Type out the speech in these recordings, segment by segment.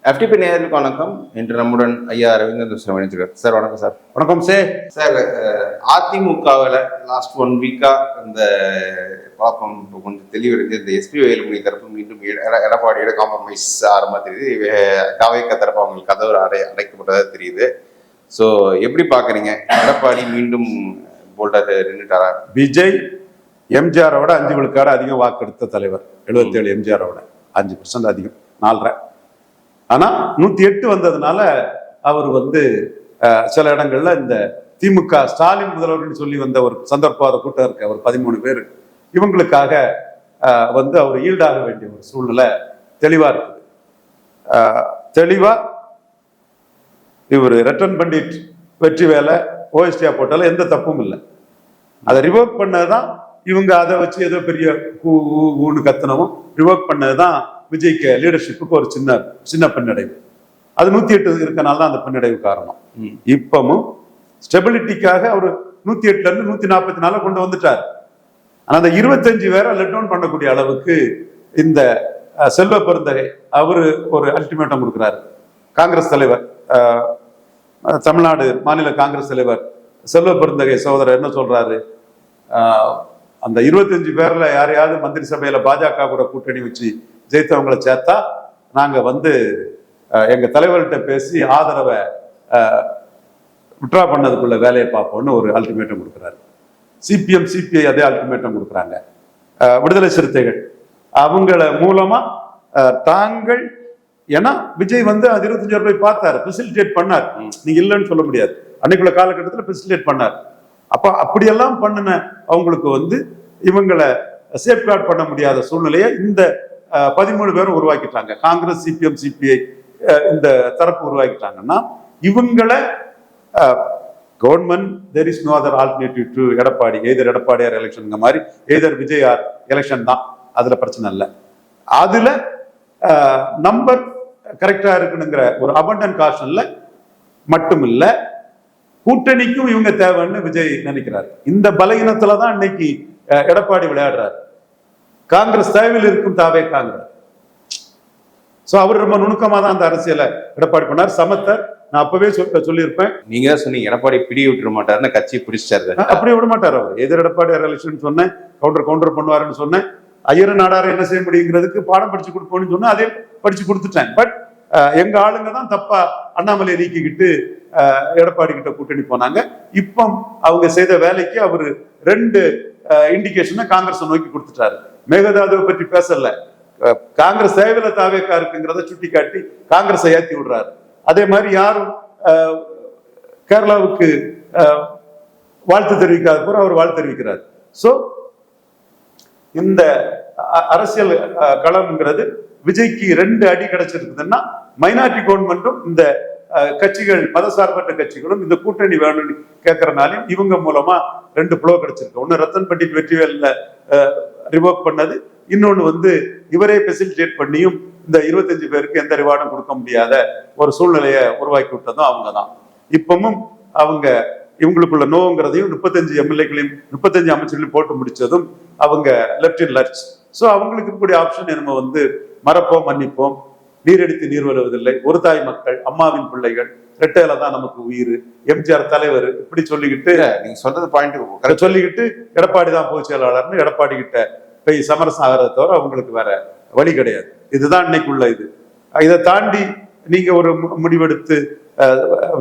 FTP நேயர்களுக்கு வணக்கம். இன்று நம்முடன் ஐயா ரவீந்திரன் இணைஞ்சிருக்கார். சார் வணக்கம் சார். வணக்கம் சார். அதிமுகவில் லாஸ்ட் 1 வீக்கா இந்த குழப்பம் கொஞ்சம் தெளிவடைந்து இந்த எஸ்பி வேலுமணி தரப்பு மீண்டும் எடப்பாடியோட காம்ப்ரமைஸ் ஆரம்பம் தெரியுது. தாவேக்கா தரப்பு அவங்களுக்கு கதவு அடைக்கப்பட்டதாக தெரியுது. ஸோ எப்படி பார்க்குறீங்க? எடப்பாடி மீண்டும் போல்டாக நின்றுட்டாரா? விஜய் எம்ஜிஆரோட 5 விழுக்காடு அதிகம் வாக்கெடுத்த தலைவர். 77 எம்ஜிஆரோட 5% அதிகம், 4.5. ஆனா 108 வந்ததுனால அவர் சில இடங்கள்ல இந்த திமுக ஸ்டாலின் முதல்வர்கள் சொல்லி வந்த ஒரு சந்தர்ப்பவாத கூட்டம் இருக்கு, அவர் 13 பேர், இவங்களுக்காக அவர் ஈல்டாக வேண்டிய ஒரு சூழ்நிலை தெளிவா இருக்குது. தெளிவா இவர் ரட்டன் பண்டிட் வெற்றி வேலை ஓஎஸ்டியா போட்டாலும் எந்த தப்பும் இல்லை. அதை ரிவோக் பண்ணதுதான் இவங்க அதை வச்சு ஏதோ பெரிய ஊன்னு கத்தனவும் ரிவோக் பண்ணதுதான் விஜய்க்கு லீடர்ஷிப்புக்கு ஒரு சின்ன பின்னடைவு. அது 108 இருக்கனால தான் அந்த பின்னடைவு காரணம். இப்பவும் ஸ்டெபிலிட்டிக்காக அவர் 108ல இருந்து 144 கொண்டு வந்துட்டார். ஆனா அந்த 25 பேரை லெட் டவுன் பண்ணக்கூடிய அளவுக்கு இந்த செல்வ பெருந்தகை அவரு ஒரு அல்டிமேட்டம் கொடுக்கிறாரு. காங்கிரஸ் தலைவர், தமிழ்நாடு மாநில காங்கிரஸ் தலைவர் செல்வ பெருந்தகை சகோதரர் என்ன சொல்றாரு? அந்த 25 பேர்ல யாரையாவது மந்திரி சபையில பாஜக கூட கூட்டணி வச்சு ஜெயித்தவங்களை சேர்த்தா நாங்க எங்க தலைவர்கிட்ட பேசி ஆதரவை விட்ரா பண்ணதுக்குள்ள வேலையை பார்ப்போம்னு ஒரு அல்டிமேட்டம் கொடுக்குறாரு. சிபிஎம் சிபிஐ அதே அல்டிமேட்டம் கொடுக்குறாங்க. விடுதலை சிறுத்தைகள் அவங்கள மூலமா தாங்கள், ஏன்னா விஜய் அது 25 ரூபாய் பார்த்தாரு, ஃபெசிலிட்டேட் பண்ணார். நீங்க இல்லைன்னு சொல்ல முடியாது. அன்னைக்குள்ள காலகட்டத்தில் ஃபெசிலிட்டேட் பண்ணார். அப்ப அப்படியெல்லாம் பண்ணின அவங்களுக்கு இவங்களை சேஃப்கார்ட் பண்ண முடியாத சூழ்நிலையை இந்த 13 பேரும் உருவாக்கிட்டாங்க. காங்கிரஸ், சிபிஎம், சிபிஐ இந்த தரப்பு உருவாக்கிட்டாங்கன்னா இவங்களை government there is no other alternative to Edappadi, either எடப்பாடியார் எலெக்ஷன் மாதிரி எய்தர் விஜயார் எலெக்ஷன் தான். அதுல பிரச்சனை இல்லை. அதுல நம்பர் கரெக்டா இருக்குனுங்கிற ஒரு அபண்டன் காஷன்ல மட்டும் இல்ல, கூட்டணிக்கும் இவங்க தேவைன்னு விஜய் நினைக்கிறார். இந்த பலகீனத்துலதான் இன்னைக்கு எடப்பாடி விளையாடுறாரு. காங்கிரஸ் தேவையில் இருக்கும் தாவே காங்கிரஸ். சோ அவர் ரொம்ப நுணுக்கமா தான் அந்த அரசியலை எடப்பாடி பண்ணார். சமத்தர் நான் அப்பவே சொல்லியிருப்பேன். நீங்க தான் சொன்னீங்க எடப்பாடி பிடி விட்டுற மாட்டாருன்னு, கட்சி பிடிச்சாரு. அப்படி விட மாட்டார் அவர். எதிர் எடப்பாடி எலெக்ஷன் சொன்னேன், கவுண்டர் பண்ணுவாருன்னு சொன்னேன். ஐயர் நாடார என்ன செய்ய முடியுங்கிறதுக்கு பாடம் படிச்சு கொடுப்போம்னு சொன்னா அதே படிச்சு கொடுத்துட்டேன். பட் எங்க ஆளுங்க தான் தப்பா அண்ணாமலையை நீக்கிக்கிட்டு எடப்பாடி கிட்ட கூட்டணி போனாங்க. இப்போ அவங்க செய்த வேலைக்கு அவரு 2 இண்டிகேஷனை காங்கிரஸ் நோக்கி கொடுத்துட்டாரு. மேகதாதுவை பற்றி பேசல, காங்கிரஸ் சேவையில தாவேக்கா இருக்குங்கிறத சுட்டி காட்டி காங்கிரஸை ஏத்தி விடுறாரு. அதே மாதிரி யாரும் கேரளாவுக்கு வாழ்த்து தெரிவிக்காத போற அவர் வாழ்த்து தெரிவிக்கிறார். சோ இந்த அரசியல் களம்ங்கிறது விஜய்க்கு 2 அடி கிடைச்சிருக்குதுன்னா மைனாரிட்டி கவர்மெண்ட்டும் இந்த கட்சிகள், மதசார்பற்ற கட்சிகளும் இந்த கூட்டணி வேணும்னு கேட்கறனாலையும் இவங்க மூலமா 2 ப்ளோ கிடைச்சிருக்கு. ஒன்னு ரத்தன் பண்டிட் வெற்றிவேல்ல ரிவோக் பண்ணது, இன்னொன்னு இவரே ஃபெசிலிட்டேட் பண்ணியும் இந்த 25 பேருக்கு எந்த ரிவார்டும் கொடுக்க முடியாத ஒரு சூழ்நிலையை உருவாக்கி விட்டதும் அவங்க தான். இப்பவும் அவங்க இவங்களுக்குள்ள நோங்கிறதையும் 35 எம்எல்ஏக்களையும் 35 அமைச்சர்களையும் போட்டு முடிச்சதும் அவங்க லெப்ட் இன் லர்ச். ஸோ அவங்களுக்கு இருக்கக்கூடிய ஆப்ஷன் நம்ம மறப்போம், மன்னிப்போம், நீரடித்து நீர் வருவதில்லை, ஒரு தாய் மக்கள், அம்மாவின் பிள்ளைகள், ரெட்டையில தான் நமக்கு உயிர், எம்ஜிஆர் தலைவர், இப்படி சொல்லிக்கிட்டு நீங்க சொல்றது பாயிண்ட் சொல்லிக்கிட்டு எடப்பாடி தான் பொதுச் செயலாளர்னு எடப்பாடி கிட்ட போய் சமரசம் ஆகிறத தவிர அவங்களுக்கு வேற வழி கிடையாது. இதுதான் இன்னைக்குள்ள இது. இதை தாண்டி நீங்க ஒரு முடிவெடுத்து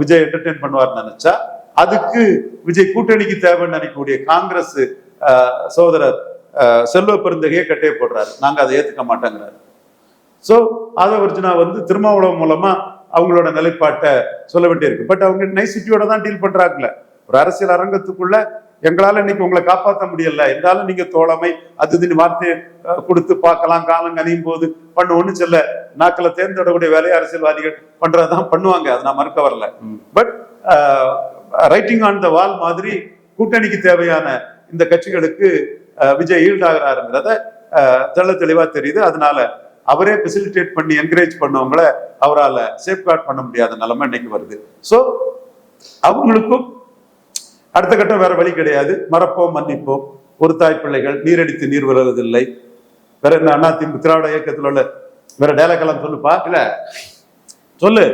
விஜய் என்டர்டெயின் பண்ணுவார்னு நினைச்சா அதுக்கு விஜய் கூட்டணிக்கு தேவைன்னு நினைக்கக்கூடிய காங்கிரஸ் சகோதரர் செல்வ பெருந்தகையே கட்டையை போடுறாரு. நாங்க அதை ஏத்துக்க மாட்டேங்கிறாரு. சோ அதை ஒரிஜினா திருமாவளவன் மூலமா அவங்களோட நிலைப்பாட்டை சொல்ல வேண்டியிருக்கு. பட் அவங்க நைசிட்டியோட தான் டீல் பண்றாங்கல்ல. ஒரு அரசியல் அரங்கத்துக்குள்ள எங்களால இன்னைக்கு உங்களை காப்பாற்ற முடியல, இருந்தாலும் நீங்க தோழமை அது வார்த்தையை கொடுத்து பார்க்கலாம், காலம் கனியும் போது ஒண்ணு செல்ல நாக்கில தேர்ந்தெடக்கூடிய வேலையை அரசியல்வாதிகள் பண்றதுதான் பண்ணுவாங்க, அதை நான் மறுக்க வரல. பட் ரைட்டிங் ஆன் த வால் மாதிரி கூட்டணிக்கு தேவையான இந்த கட்சிகளுக்கு விஜய் ஈல்டாகிறாருங்கிறத தெள்ள தெளிவா தெரியுது. அதனால அவரே ஃபெசிலிட்டேட் பண்ணி என்கரேஜ் பண்ணவங்களை அவரால் சேஃப்கார்ட் பண்ண முடியாத நிலைமை இன்னைக்கு வருது. ஸோ அவங்களுக்கும் அடுத்த கட்டம் வேற வழி கிடையாது. மறப்போம், மன்னிப்போம், ஒரு தாய் பிள்ளைகள், நீரடித்து நீர் வருவதில்லை. வேற என்ன அதிமுக திராவிட இயக்கத்தில் உள்ள வேற டேலக்கெல்லாம் சொல்லு பார்க்கல. சொல்லு.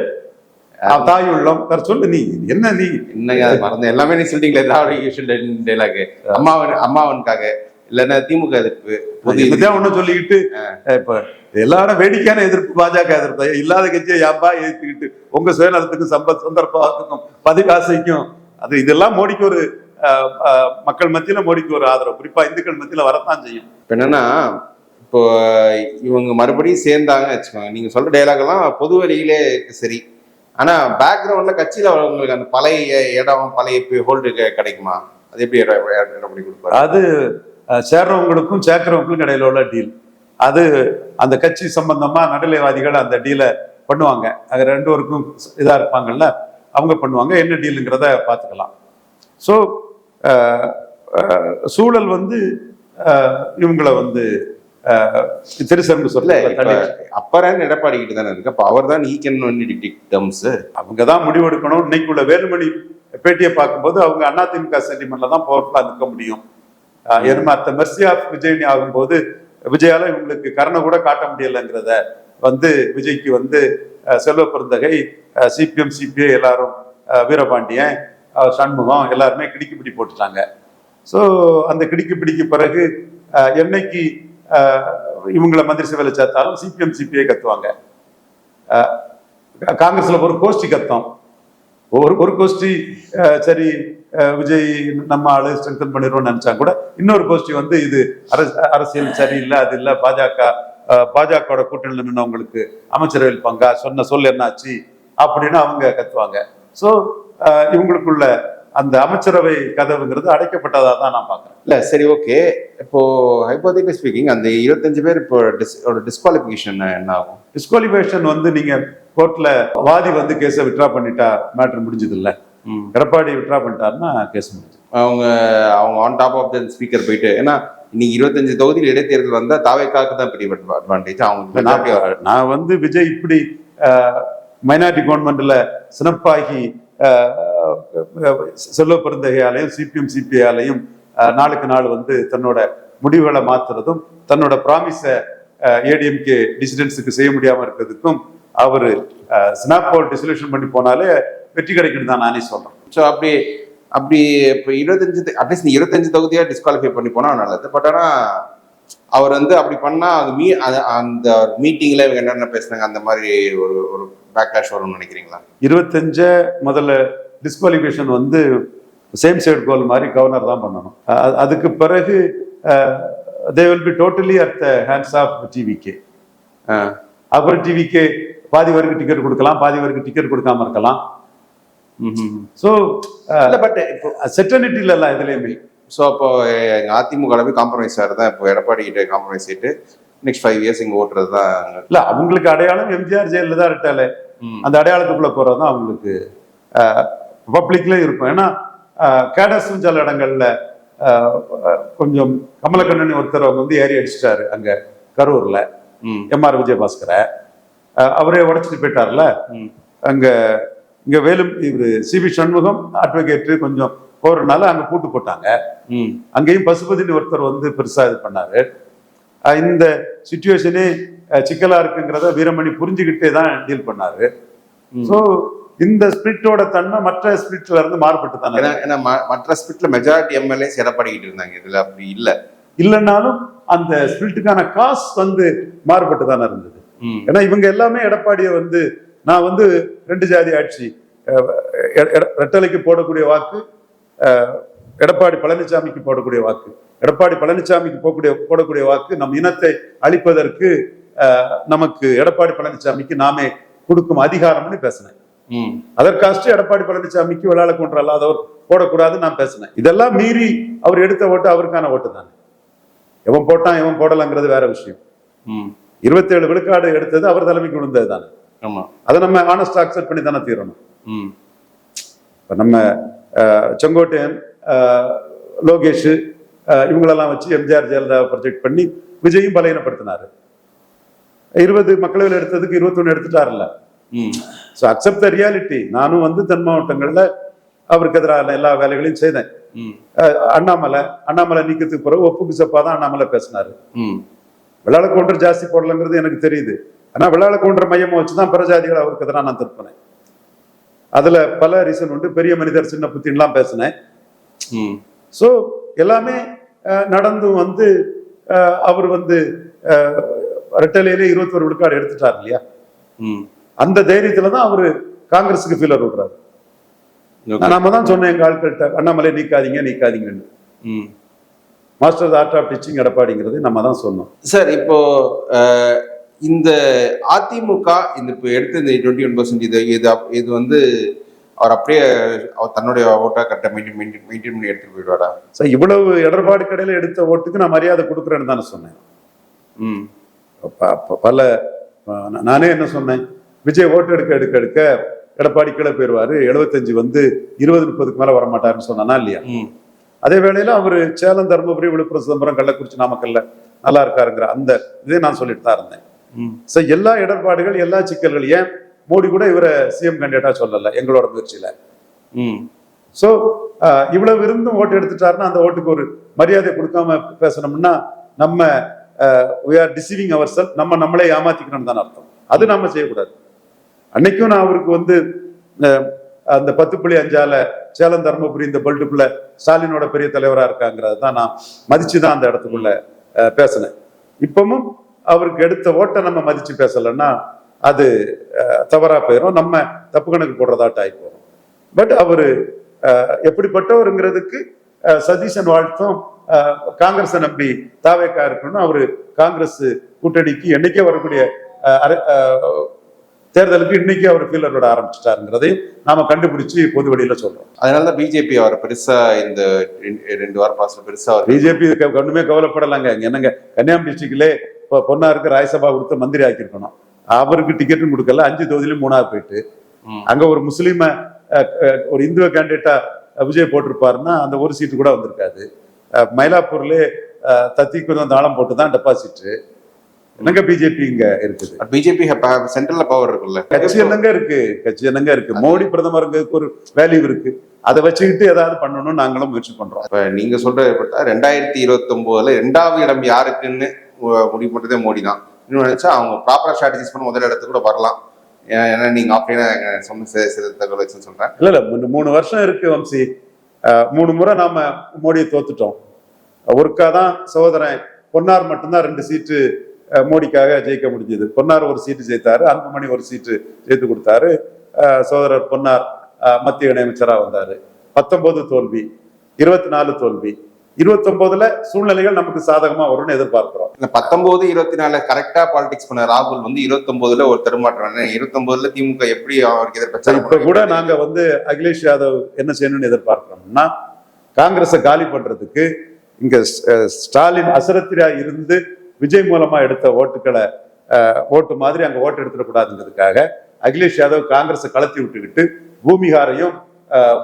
தாய் உள்ளம் வேற சொல்லு. நீ என்ன நீ என்னங்க அது மறந்து எல்லாமே நீ சொல்லிட்டீங்களே திராவிட டைலாக். அம்மாவனுக்காக இல்லைன்னா திமுக எதிர்ப்பு ஒன்னும் சொல்லிக்கிட்டு இப்ப எல்லாரும் வேடிக்கையான எதிர்ப்பு, பாஜக எதிர்ப்பு. இல்லாத கட்சியை யாப்பா எதிர்த்துக்கிட்டு உங்க சுயநலத்துக்கும் சந்தர்ப்பத்துக்கும் பதிகாசைக்கும் அது இதெல்லாம் மோடிக்கு ஒரு மக்கள் மத்தியில மோடிக்கு ஒரு ஆதரவு, குறிப்பா இந்துக்கள் மத்தியில வரத்தான் செய்யும். என்னன்னா இப்போ இவங்க மறுபடியும் சேர்ந்தாங்க வச்சுக்கோங்க, நீங்க சொல்ற டைலாக் எல்லாம் பொது வெளியிலே சரி, ஆனா பேக்ரவுண்ட்ல கட்சியில அவங்களுக்கு அந்த பழைய இடம் பழைய ஹோல்டு கிடைக்குமா? அது எப்படி எடப்பாடி கொடுப்பாரு? அது சேர்றவங்களுக்கும் சேர்க்கிறவங்களுக்கும் இடையில உள்ள டீல். அது அந்த கட்சி சம்பந்தமா நடுநிலைவாதிகள் அந்த டீலை பண்ணுவாங்க. அது ரெண்டு பேருக்கும் இதா இருப்பாங்கல்ல, அவங்க பண்ணுவாங்க. என்ன டீலுங்கிறத பார்த்துக்கலாம். ஸோ சூழல் வந்து இவங்களை வந்து திருசரங்கு சொல்ல அப்பறன் எடப்பாடி கிட்ட தானே இருக்கு. அப்ப அவர் தான் அவங்க தான் முடிவெடுக்கணும். இன்னைக்குள்ள வேலுமணி பேட்டியை பார்க்கும்போது அவங்க அதிமுக சென்டிமெண்ட்ல தான் பவர்ஃபுல்லா நிற்க முடியும். ஏன்னா அத்த மெர்சி ஆஃப் விஜய் ஆகும்போது விஜயால இவங்களுக்கு கருணை கூட காட்ட முடியலைங்கிறத வந்து விஜய்க்கு வந்து செல்வ பெருந்தகை, சிபிஎம் சிபிஐ எல்லாரும், வீரபாண்டியன், சண்முகம் எல்லாருமே கிடுக்கிப்பிடி போட்டுட்டாங்க. ஸோ அந்த கிடுக்கிப்பிடிக்கு பிறகு என்னைக்கு இவங்களை மந்திரி சபையில சேர்த்தாலும் சிபிஎம் சிபிஐ கத்துவாங்க. காங்கிரஸ்ல ஒரு கோஷ்டி கத்தம், ஒரு கோஷ்டி சரி விஜய் நம்ம ஆளு ஸ்ட்ரென்தன் பண்ணிடுவோம்னு நினைச்சா கூட இன்னொரு கோஷ்டி வந்து இது அரசியல் சரியில்லை, அது இல்லை, பாஜக கூட்டணியில் நின்றவங்களுக்கு அமைச்சரவையில் பங்கா, சொன்ன சொல் என்னாச்சு அப்படின்னு அவங்க கத்துவாங்க. ஸோ இவங்களுக்குள்ள அந்த அமைச்சரவை கதவுங்கிறது அடைக்கப்பட்டதா தான் நான் பாக்குறேன். இல்ல சரி, ஓகே. இப்போ ஹைபோதெட்டிக்கலி ஸ்பீக்கிங் அந்த 25 பேர் இப்போ டிஸ்குவாலிஃபிகேஷன் என்ன ஆகும்? டிஸ்குவாலிஃபிகேஷன் வந்து நீங்க கோர்ட்ல வாதி வந்து கேஸை வித்ட்ரா பண்ணிட்டா மேட்டர் முடிஞ்சது இல்ல. எடப்பாடி வித்ட்ரா பண்ணிட்டாருன்னா கேஸ் முடிஞ்சது. அவங்க on top of the speaker போயிட்டு, ஏன்னா இன்னைக்கு 25 தொகுதியில் இடைத்தேர்தல் வந்தா தாவேக்காக்கு தான் பெரிய அட்வான்டேஜ். அவங்க நான் வந்து விஜய் இப்படி மைனாரிட்டி கவர்மெண்ட்ல சிறப்பாகி செல்வ பெருந்தகையாலையும் சிபிஎம் சிபிஐயாலையும் நாளுக்கு நாள் வந்து தன்னோட முடிவுகளை மாத்துறதும் தன்னோட ப்ராமிஸ ஏடிஎம்கே டிசிடென்ஸுக்கு செய்ய முடியாம இருக்கிறதுக்கும் அவரு ஸ்னாப்போல் டிசல்யூஷன் பண்ணி போனாலே வெற்றி கிடைக்குன்னு தான் நானே சொல்றேன். ஸோ அப்படி இப்போ 25 அட்லீஸ்ட் 25 தொகுதியா டிஸ்குவாலிஃபை பண்ணி போனா நல்லது. பட் ஆனா அவர் வந்து அப்படி பண்ணா அந்த மீட்டிங்ல இவங்க என்னென்ன பேசுனாங்க அந்த மாதிரி ஒரு பேக்லாஷ் வரும்னு நினைக்கிறீங்களா? 25 முதல்ல டிஸ்குவாலிஃபிகேஷன் வந்து சேம் சைடு கோல் மாதிரி கவர்னர் தான் பண்ணணும். அதுக்கு பிறகு they will be totally at the hands of TVK. அப்புறம் டிவிகே பாதி வரைக்கும் டிக்கெட் கொடுக்கலாம், பாதி வரைக்கும் டிக்கெட் கொடுக்காம இருக்கலாம். ஸோ பட் இப்போ செட்டர்னிட்டி இல்ல இதுலயுமே. ஸோ அப்போ அதிமுக காம்ப்ரமைஸ் ஆகுதான். இப்போ எடப்பாடி கிட்ட காம்ப்ரமைஸ் ஆயிட்டு நெக்ஸ்ட் 5 இயர்ஸ் இங்க ஓட்டுறது தான் இல்ல. அவங்களுக்கு அடையாளம் எம்ஜிஆர் ஜெயில தான் இருட்டாலே, அந்த அடையாளத்துக்குள்ள போறதுதான் அவங்களுக்கு பப்ளிக்ல இருக்கும். ஏன்னா கேடஸும் சில இடங்கள்ல கொஞ்சம் கமலக்கண்ணன் ஒருத்தர் அவங்க வந்து ஏறி அடிச்சிட்டாரு அங்க கரூர்ல, எம்ஆர் விஜயபாஸ்கரை அவரே உடைச்சிட்டு போயிட்டார்ல. அங்க இங்க வேலும் இவரு சிபி சண்முகம் அட்வொகேட் கொஞ்சம் போறதுனால அங்க பூட்டு போட்டாங்க. அங்கேயும் பசுபதினு ஒருத்தர் வந்து பெருசா இது பண்ணாரு. இந்த சிச்சுவேஷனே சிக்கலா இருக்குங்கிறத வீரமணி புரிஞ்சுக்கிட்டே தான் டீல் பண்ணாரு. ஸோ இந்த ஸ்பிரிட்டோட தன்மை மற்ற ஸ்பிரிட்ல இருந்து மாறுபட்டு தானே. ஏன்னா மற்ற ஸ்பிரிட்ல மெஜாரிட்டி எம்எல்ஏஸ் எடப்பாடிக்கிட்டு இருந்தாங்க, இதுல அப்படி இல்லைன்னாலும் அந்த ஸ்பிரிட்டுக்கான காசு வந்து மாறுபட்டு தானே இருந்தது. ஏன்னா இவங்க எல்லாமே எடப்பாடியை வந்து நான் வந்து 2 ஜாதி ஆட்சி, ரெட்டலைக்கு போடக்கூடிய வாக்கு எடப்பாடி பழனிசாமிக்கு போடக்கூடிய வாக்கு, எடப்பாடி பழனிசாமிக்கு போடக்கூடிய வாக்கு நம் இனத்தை அழிப்பதற்கு நமக்கு எடப்பாடி பழனிசாமிக்கு நாமே கொடுக்கும் அதிகாரம்னு பேசினேன். அதற்காக எடப்பாடி பழனிசாமிக்கு விளையாட கொன்ற அல்லாதவர் போடக்கூடாதுன்னு நான் பேசினேன். இதெல்லாம் மீறி அவர் எடுத்த ஓட்டு அவருக்கான ஓட்டு தானே. எவன் போட்டான் எவன் போடலங்கிறது வேற விஷயம். 27 விழுக்காடு எடுத்தது அவர் தலைமைக்கு விழுந்தது தானே. அதை நம்ம ஆனஸ்டா அக்செப்ட் பண்ணி தானே தீரணும். இப்ப நம்ம செங்கோட்டையன், லோகேஷ் இவங்களெல்லாம் வச்சு எம்ஜிஆர் ஜெயலலிதா ப்ரொஜெக்ட் பண்ணி விஜயும் பலகீனப்படுத்தினாரு. 20 மக்களவையில் எடுத்ததுக்கு 21 எடுத்துட்டாருல்ல. So accept the reality. நானும் வந்து தென் மாவட்டங்கள்ல அவருக்கு எதிரான எல்லா வேலைகளையும் செய்தேன். அண்ணாமலை நீக்கத்துக்கு பிறகு ஒப்புக்கு சப்பா தான் அண்ணாமலை பேசினாரு. விளையாட கவுண்டர் ஜாஸ்தி போடலங்கிறது எனக்கு தெரியுது. ஆனா விளாளக்கவுண்டர் மையமா வச்சுதான் பிரஜாதிகள் அவருக்கு எதிராக நான் திருப்பினேன். அதுல பல ரீசன் உண்டு. பெரிய மனிதர் சின்ன புத்தின்லாம் பேசினேன். ஸோ எல்லாமே நடந்து வந்து அவர் வந்து ரெட்டலையிலே 21 விழுக்காடு எடுத்துட்டார் இல்லையா. அந்த தைரியத்துல தான் அவரு காங்கிரஸுக்கு ஃபீலர் விடுறாரு. நாம தான் சொன்னேன் எங்க ஆட்கள்கிட்ட, அண்ணாமலை நீக்காதீங்கன்னு. மாஸ்டர் ஆர்ட் ஆஃப் டீச்சிங் எடப்பாடிங்கிறது நம்ம தான் சொன்னோம். சார் இப்போ இந்த அதிமுக இந்த இப்போ எடுத்த இந்த 21% இது வந்து அவர் அப்படியே அவர் தன்னுடைய ஓட்டா கட்ட மெயின்டைன் பண்ணி எடுத்துட்டு போயிடுவாரா? சார் இவ்வளவு எடப்பாடி கடையில எடுத்த ஓட்டுக்கு நான் மரியாதை கொடுக்குறேன்னு தானே சொன்னேன். பல நானே என்ன சொன்னேன், விஜய் ஓட்டு எடுக்க எடப்பாடி கீழே போயிடுவாரு, 75 வந்து 20-30க்கு மேல வரமாட்டாருன்னு சொன்னானா இல்லையா. அதே வேளையில அவரு சேலம், தருமபுரி, விழுப்புரம், சிதம்பரம், கள்ளக்குறிச்சி, நாமக்கல்ல நல்லா இருக்காருங்கிற அந்த இதே நான் சொல்லிட்டு தான் இருந்தேன். எல்லா இடர்பாடுகள், எல்லா சிக்கல்கள், ஏன் மோடி கூட இவரை சிஎம் கேண்டிடேட்டா சொல்லல எங்களோட முயற்சியில. சோ இவ்வளவு இருந்தும் ஓட்டு எடுத்துட்டாருன்னா அந்த ஓட்டுக்கு ஒரு மரியாதை கொடுக்காம பேசணும்னா நம்ம we are deceiving ourselves, நம்மளே ஏமாத்திக்கணும்னு தான் அர்த்தம். அது நம்ம செய்யக்கூடாது. அன்னைக்கும் நான் அவருக்கு வந்து அந்த 10.5 சேலம், தருமபுரி இந்த பெல்ட்டுக்குள்ள ஸ்டாலினோட பெரிய தலைவரா இருக்காங்கிறத தான் நான் மதிச்சுதான் அந்த இடத்துக்குள்ள பேசினேன். இப்பவும் அவருக்கு எடுத்த ஓட்டை நம்ம மதிச்சு பேசலைன்னா அது தவறா போயிடும், நம்ம தப்பு கணக்கு போடுறதாட்ட ஆகி போறோம். பட் அவரு எப்படிப்பட்டவருங்கிறதுக்கு சதீஷன் வாழ்த்தும் காங்கிரஸை நம்பி தாவேக்கா இருக்கணும். அவரு காங்கிரஸ் கூட்டணிக்கு என்னைக்கே வரக்கூடிய தேர்தலுக்கு இன்னைக்கு அவர் ஃபீலரோட ஆரம்பிச்சுட்டாருங்கிறதையும் நாம கண்டுபிடிச்சு பொது வெளியில சொல்றோம். அதனாலதான் பிஜேபி அவர் பெருசா இந்த 2 வார பாஸ்ல பெருசா பிஜேபி ஒண்ணுமே கவலைப்படலாங்க. என்னங்க கன்னியாகுமரி டிஸ்ட்ரிக்ட்லே பொன்னாருக்கு ராஜ்யசபா கொடுத்து மந்திரி ஆக்கியிருக்கணும். அவருக்கு டிக்கெட்டும் கொடுக்கல, 5 தொகுதியிலும் 3ஆவது போயிட்டு அங்க ஒரு முஸ்லீம ஒரு இந்துவ கேண்டிடேட்டா விஜய் போட்டிருப்பாருன்னா அந்த ஒரு சீட்டு கூட வந்திருக்காது. மயிலாப்பூர்ல தத்திக்கு கொஞ்சம் தாளம் போட்டுதான் டெபாசிட். என்னங்க பிஜேபி இங்க இருக்குது? பிஜேபி சென்ட்ரல்ல பவர் இருக்குல்ல, கட்சி என்னங்க இருக்கு. மோடி பிரதமருக்கு ஒரு வேல்யூ இருக்கு, அதை வச்சுக்கிட்டு ஏதாவது பண்ணணும்னு நாங்களும் முயற்சி பண்றோம். இப்ப நீங்க சொல்றது 2029ல 2வது இடம் யாருக்குன்னு முடிவு பண்றதே மோடி தான். இன்னும் நினைச்சா அவங்க ப்ராப்பரா ஸ்ட்ராட்டஜிஸ் பண்ண முதல் இடத்துக்கு கூட வரலாம். ஏன்னா நீங்க ஆப்ஷனா சொன்ன சில தகவல் வச்சுன்னு சொல்றேன். இல்ல 3 வருஷம் இருக்கு வம்சி. 3 முறை நாம மோடியை தோத்துட்டோம். ஒருக்காதான் சகோதரன் பொன்னார் மட்டும்தான் 2 சீட்டு மோடிக்காக ஜெயிக்க முடிஞ்சது. பொன்னார் ஒரு சீட்டு ஜெயித்தாரு, அன்புமணி ஒரு சீட்டு ஜெயித்து கொடுத்தாரு. சகோதரர் பொன்னார் மத்திய இணையமைச்சரா வந்தாரு. 19 தோல்வி, 24 தோல்வி. 29ல சூழ்நிலைகள் நமக்கு சாதகமா வரும்னு எதிர்பார்க்கிறோம். 19, 24 கரெக்டா பாலிடிக்ஸ் பண்ண ராகுல் வந்து 29ல ஒரு தருமாற்றம். 29ல திமுக எப்படி அவருக்கு எதிர்பார்த்தா இப்ப கூட நாங்க வந்து அகிலேஷ் யாதவ் என்ன செய்யணும்னு எதிர்பார்க்கிறோம்னா, காங்கிரஸை காலி பண்றதுக்கு இங்க ஸ்டாலின் அசரத்திரா இருந்து விஜய் மூலமா எடுத்த ஓட்டுக்களை ஓட்டு மாதிரி அங்க ஓட்டு எடுத்துடக்கூடாதுங்கிறதுக்காக அகிலேஷ் யாதவ் காங்கிரஸை கலத்தி விட்டுக்கிட்டு பூமிகாரையும்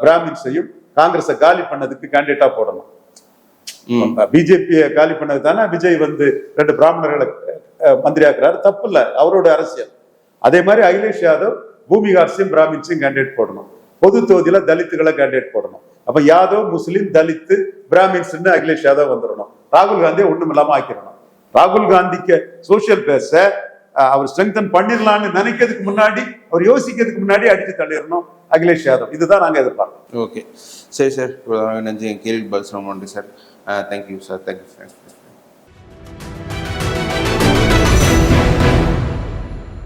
பிராமின்ஸையும் காங்கிரஸை காலி பண்ணதுக்கு கேண்டிடேட்டா போடணும். பிஜேபியை காலி பண்ணது தானே விஜய் வந்து 2 பிராமணர்களை மந்திரி ஆக்குறாரு, தப்பு இல்ல, அவரோட அரசியல். அதே மாதிரி அகிலேஷ் யாதவ் பூமிகார்ஸையும் பிராமின்ஸையும் கேண்டிடேட் போடணும். பொது தொகுதியில தலித்துகளை கேண்டிடேட் போடணும். அப்ப யாதவ், முஸ்லீம், தலித்து, பிராமின்ஸ் அகிலேஷ் யாதவ் வந்துடணும். ராகுல் காந்தியை ஒண்ணும் இல்லாம ஆக்கிடணும். ராகுல் காந்திக்கு சோசியல் பேச அவர் ஸ்ட்ரெங்தன் பண்ணிடலாம்னு நினைக்கிறதுக்கு முன்னாடி, அவர் யோசிக்கிறதுக்கு முன்னாடி அடிச்சு தள்ளிடணும் அகிலேஷ் யாதவ். இதுதான் நாங்க எதிர்பார்க்கிறோம். ஓகே, சரி சார். நன்றி. கேள்வி பதில் சொல்ல மாட்டேன் sir. Thank you sir. Thank you sir.